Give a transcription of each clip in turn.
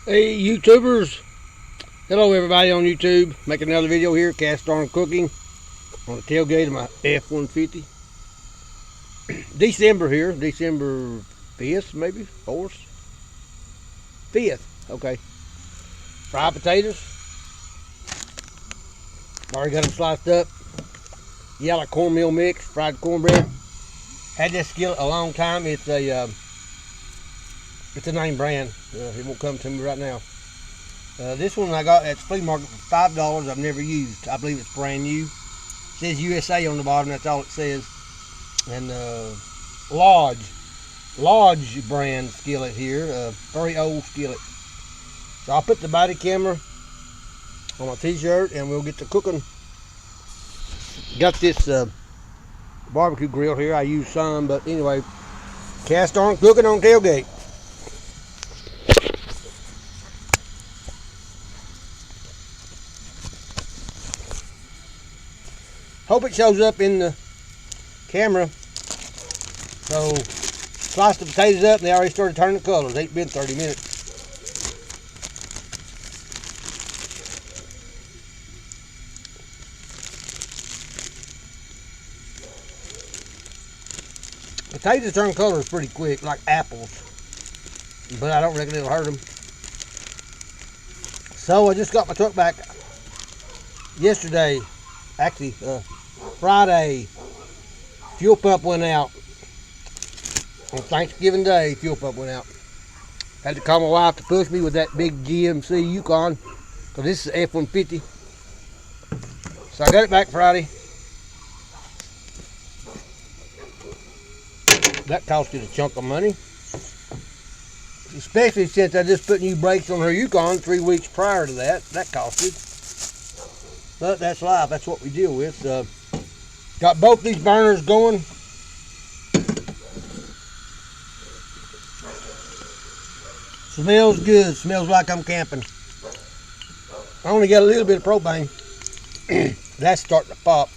Hey YouTubers, hello everybody on YouTube. Making another video here, cast iron cooking on the tailgate of my F-150. December here, December 5th maybe, 4th? 5th, okay. Fried potatoes. Already got them sliced up. Yellow cornmeal mix, fried cornbread. Had this skillet a long time. It's a name brand. It won't come to me right now. This one I got at the flea market for $5. I've never used. I believe it's brand new. It says USA on the bottom. That's all it says. And Lodge brand skillet here. Very old skillet. So I'll put the body camera on my t-shirt and we'll get to cooking. Got this barbecue grill here. I use some, but anyway, cast iron cooking on tailgate. Hope it shows up in the camera. So, sliced the potatoes up and they already started turning colors. It ain't been 30 minutes. Potatoes turn colors pretty quick, like apples. But I don't reckon it'll hurt them. So, I just got my truck back yesterday. Actually, Friday. Fuel pump went out. On Thanksgiving Day, fuel pump went out. Had to call my wife to push me with that big GMC Yukon. So this is F-150. So I got it back Friday. That costed a chunk of money. Especially since I just put new brakes on her Yukon 3 weeks prior to that. That costed. But that's life. That's what we deal with. Got both these burners going. Smells good. Smells like I'm camping. I only got a little bit of propane. That's starting to pop.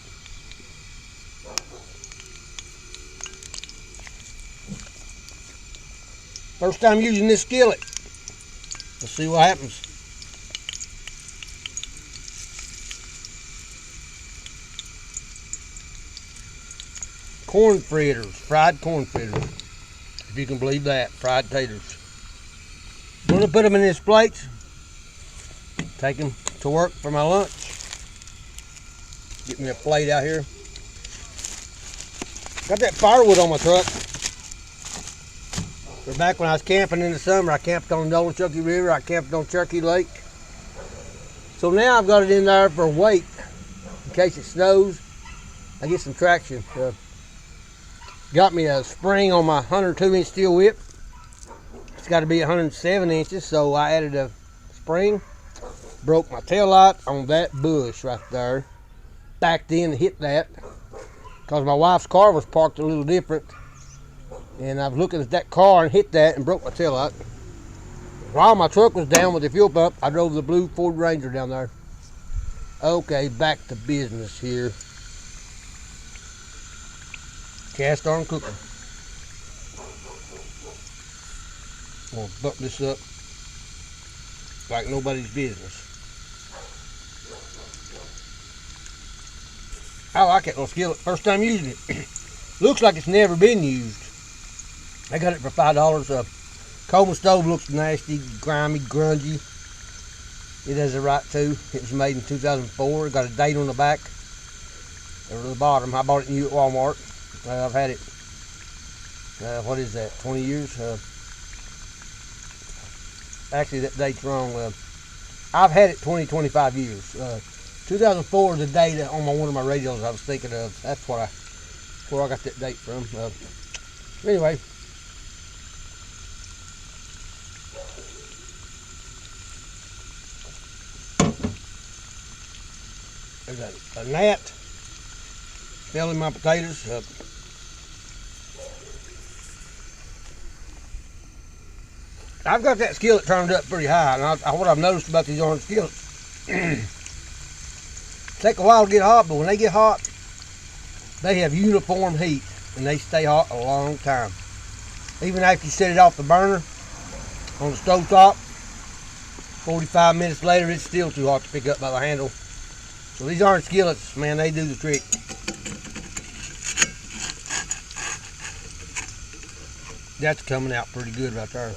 First time using this skillet. Let's see what happens. Corn fritters, fried corn fritters. If you can believe that, fried taters. I'm gonna put them in these plates. Take them to work for my lunch. Get me a plate out here. Got that firewood on my truck. So back when I was camping in the summer, I camped on the Nolichucky River. I camped on Cherokee Lake. So now I've got it in there for weight. In case it snows, I get some traction. Got me a spring on my 102-inch steel whip. It's got to be 107 inches, so I added a spring. Broke my tail light on that bush right there. Backed in and hit that. Because my wife's car was parked a little different. And I was looking at that car and hit that and broke my tail light. While my truck was down with the fuel pump, I drove the blue Ford Ranger down there. Okay, back to business here. Cast iron cooker. I'm gonna bump this up like nobody's business. I like that little skillet. First time using it. Looks like it's never been used. I got it for $5. Coleman stove looks nasty, grimy, grungy. It has a right to. It was made in 2004. It got a date on the back. Over to the bottom. I bought it new at Walmart. I've had it, what is that, 20 years? Actually, that date's wrong. I've had it 25 years. 2004 is the date on one of my radios I was thinking of. That's where I got that date from. Anyway. There's a gnat smelling my potatoes. I've got that skillet turned up pretty high, and what I've noticed about these orange skillets, take a while to get hot, but when they get hot, they have uniform heat, and they stay hot a long time. Even after you set it off the burner on the stove top, 45 minutes later, it's still too hot to pick up by the handle. So these iron skillets, man, they do the trick. That's coming out pretty good right there.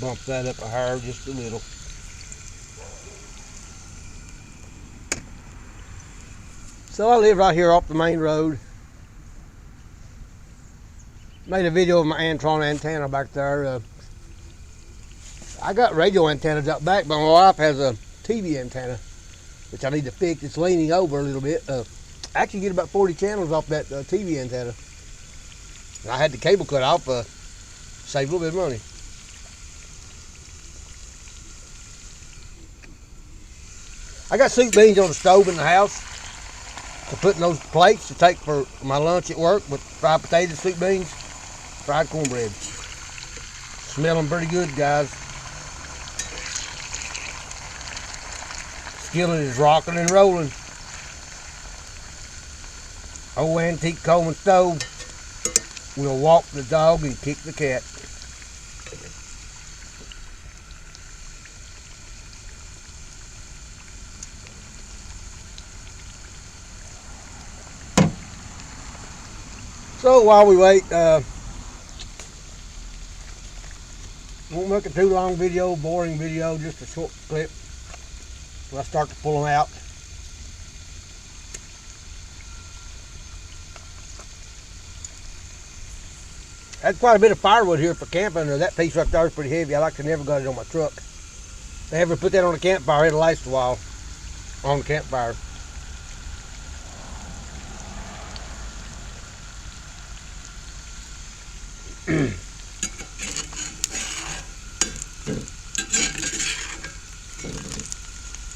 Bump that up a hair just a little. So I live right here off the main road. Made a video of my Antron antenna back there. I got radio antennas up back, but my wife has a TV antenna, which I need to fix. It's leaning over a little bit. I actually get about 40 channels off that TV antenna. And I had the cable cut off, save a little bit of money. I got soup beans on the stove in the house to put in those plates to take for my lunch at work with fried potatoes, soup beans, fried cornbread. Smelling pretty good, guys. Skillet is rocking and rolling. Old antique Coleman stove will walk the dog and kick the cat. So while we wait, won't make a too long video, boring video, just a short clip. When I start to pull them out. Had quite a bit of firewood here for camping. That piece right there is pretty heavy. I like to never got it on my truck. If I ever put that on the campfire, it'll last a while on the campfire.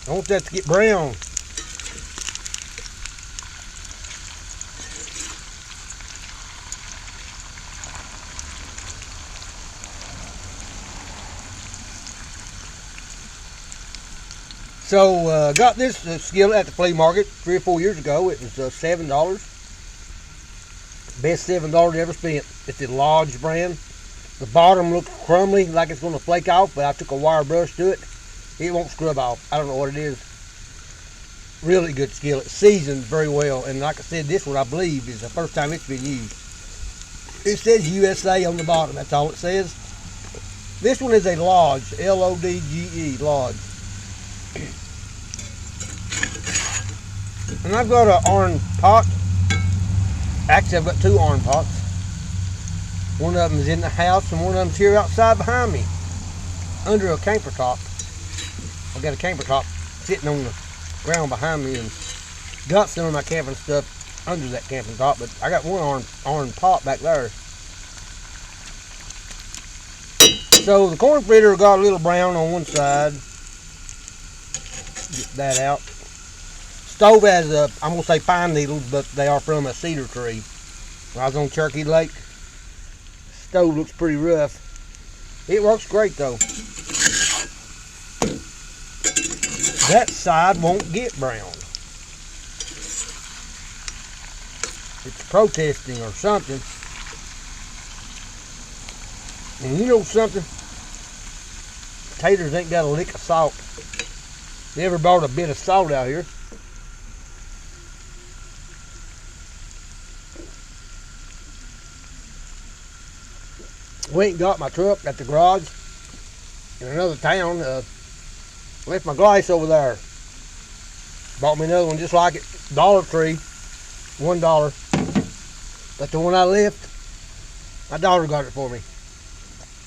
I want that to get brown. So got this skillet at the flea market 3 or 4 years ago. It was $7. Best $7 ever spent. It's the Lodge brand. The bottom looks crumbly, like it's going to flake off, but I took a wire brush to it. It won't scrub off. I don't know what it is. Really good skillet. Seasoned very well. And like I said, this one I believe is the first time it's been used. It says USA on the bottom. That's all it says. This one is a Lodge. L-O-D-G-E. Lodge. And I've got an iron pot. Actually, I've got 2 iron pots. One of them is in the house and one of them's here outside behind me. Under a camper top. I've got a camper top sitting on the ground behind me and got some of my camping stuff under that camping top, but I got one iron pot back there. So the corn fritter got a little brown on one side. Get that out. Stove has I'm going to say pine needles, but they are from a cedar tree. When I was on Turkey Lake, stove looks pretty rough. It works great though. That side won't get brown. It's protesting or something. And you know something? Taters ain't got a lick of salt. Never bought a bit of salt out here. Went and got my truck at the garage in another town. Left my glass over there. Bought me another one just like it. Dollar Tree. $1. But the one I left, my daughter got it for me.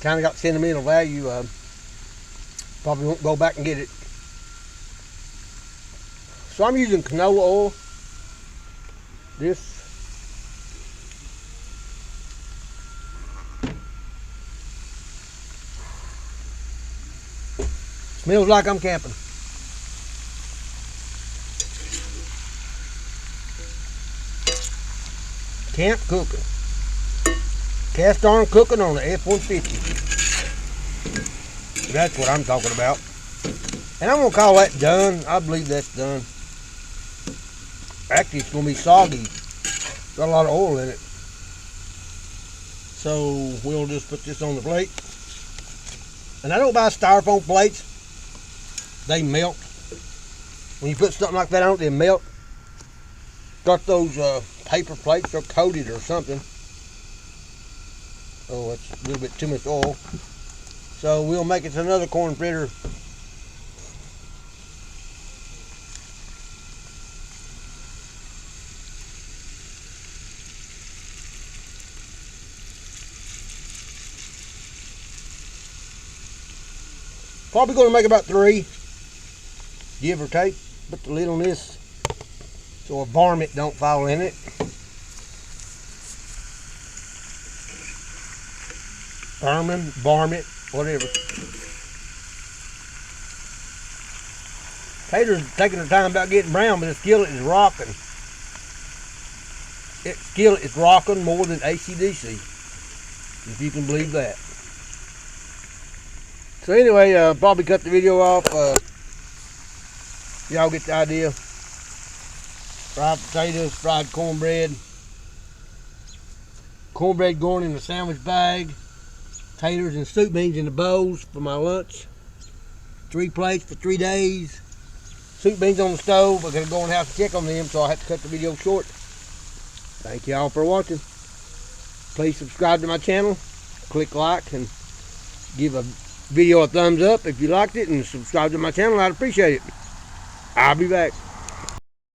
Kind of got sentimental value. Probably won't go back and get it. So I'm using canola oil. This. Smells like I'm camping. Camp cooking. Cast iron cooking on the F-150. That's what I'm talking about. And I'm going to call that done. I believe that's done. Actually, it's going to be soggy. Got a lot of oil in it. So we'll just put this on the plate. And I don't buy styrofoam plates. They melt. When you put something like that on it, they melt. Got those paper plates, they're coated or something. Oh, that's a little bit too much oil. So we'll make it to another corn fritter. Probably going to make about 3, give or take. Put the lid on this so a varmint don't fall in it. Vermin, varmint, whatever. Taters taking their time about getting brown, but the skillet is rocking. Skillet is rocking more than AC/DC, if you can believe that. So anyway, probably cut the video off. Y'all get the idea. Fried potatoes, fried cornbread. Cornbread going in a sandwich bag. Taters and soup beans in the bowls for my lunch. 3 plates for 3 days. Soup beans on the stove. I gotta go in the house and check on them, so I have to cut the video short. Thank y'all for watching. Please subscribe to my channel. Click like and give a video a thumbs up if you liked it, and subscribe to my channel. I'd appreciate it. I'll be back.